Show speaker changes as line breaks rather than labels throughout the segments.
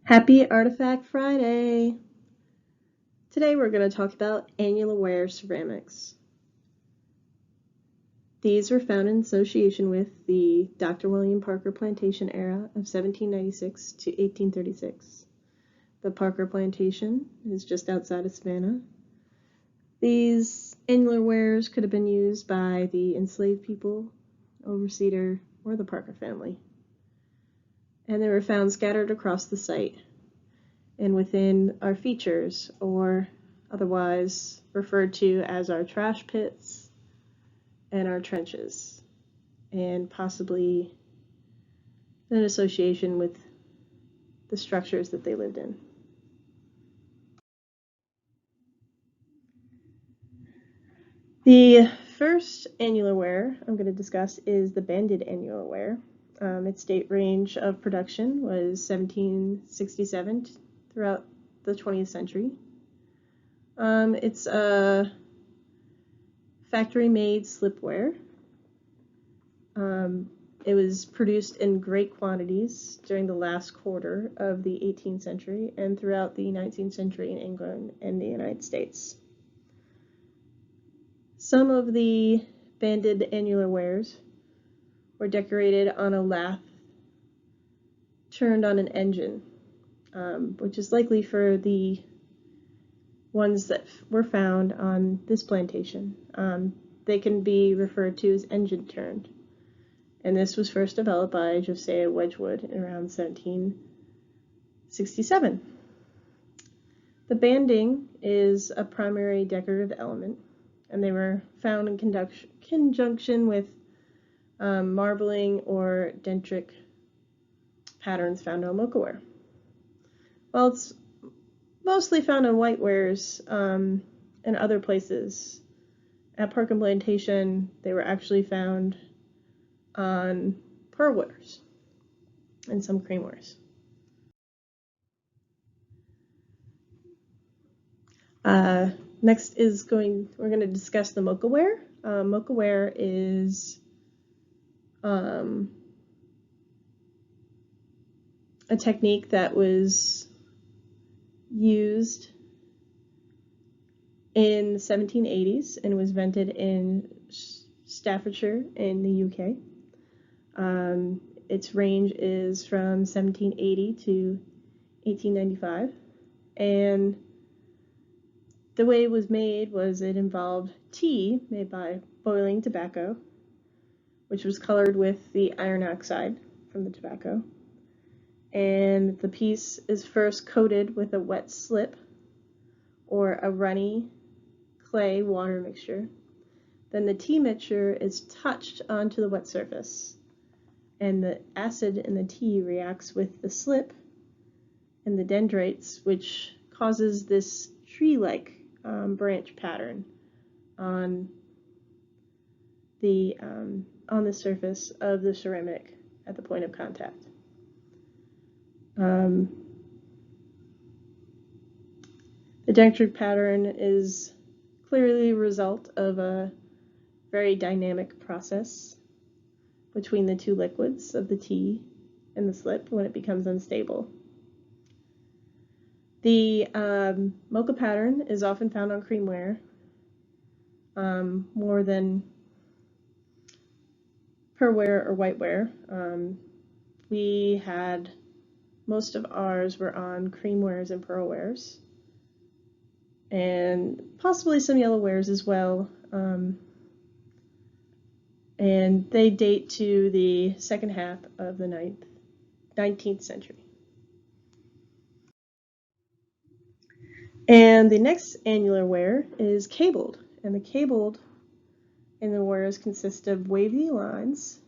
Happy Artifact Friday! Today we're going to talk about Annularware ceramics. These were found in association with the Dr. William Parker Plantation era of 1796 to 1836. The Parker Plantation is just outside of Savannah. These annular wares could have been used by the enslaved people, overseer, or the Parker family. And they were found scattered across the site and within our features, or otherwise referred to as our trash pits and our trenches, and possibly in association with the structures that they lived in. The first annular ware I'm going to discuss is the banded annular ware. Its date range of production was 1767 throughout the 20th century. It's a factory-made slipware. It was produced in great quantities during the last quarter of the 18th century and throughout the 19th century in England and the United States. Some of the banded annular wares were decorated on a lathe turned on an engine, which is likely for the ones that were found on this plantation. They can be referred to as engine turned. And this was first developed by Josiah Wedgwood in around 1767. The banding is a primary decorative element, and they were found in conjunction with marbling or dendritic patterns found on Mocha Wear. While it's mostly found on white wares and other places, at Parker Plantation they were actually found on pearl wares and some cream wares. Next is we're going to discuss the Mocha Wear. Mocha Wear is a technique that was used in the 1780s and was invented in Staffordshire in the UK. Its range is from 1780 to 1895, and the way it was made was it involved tea made by boiling tobacco, which was colored with the iron oxide from the tobacco, and the piece is first coated with a wet slip or a runny clay water mixture. Then the tea mixture is touched onto the wet surface, and the acid in the tea reacts with the slip and the dendrites, which causes this tree-like branch pattern on the surface of the ceramic at the point of contact. The dendritic pattern is clearly a result of a very dynamic process between the two liquids of the tea and the slip when it becomes unstable. The mocha pattern is often found on creamware more than pearlware or whiteware. Most of ours were on creamwares and pearlwares, and possibly some yellowwares as well. And they date to the second half of the 19th century. And the next annular ware is cabled, and the cabled annular wares consist of wavy lines,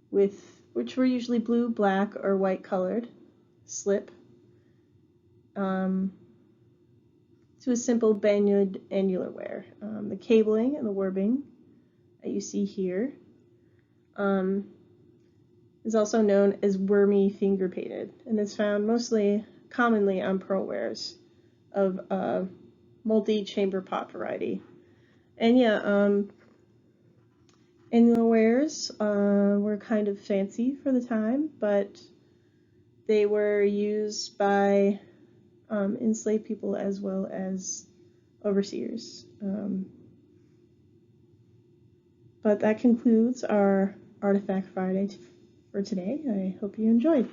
which were usually blue, black, or white colored, slip, to a simple banded annular ware. The cabling and the webbing that you see here is also known as wormy finger painted, and is found commonly on pearlwares of multi-chamber pot variety. And yeah, annular wares were kind of fancy for the time, but They were used by enslaved people as well as overseers. But that concludes our Artifact Friday for today. I hope you enjoyed.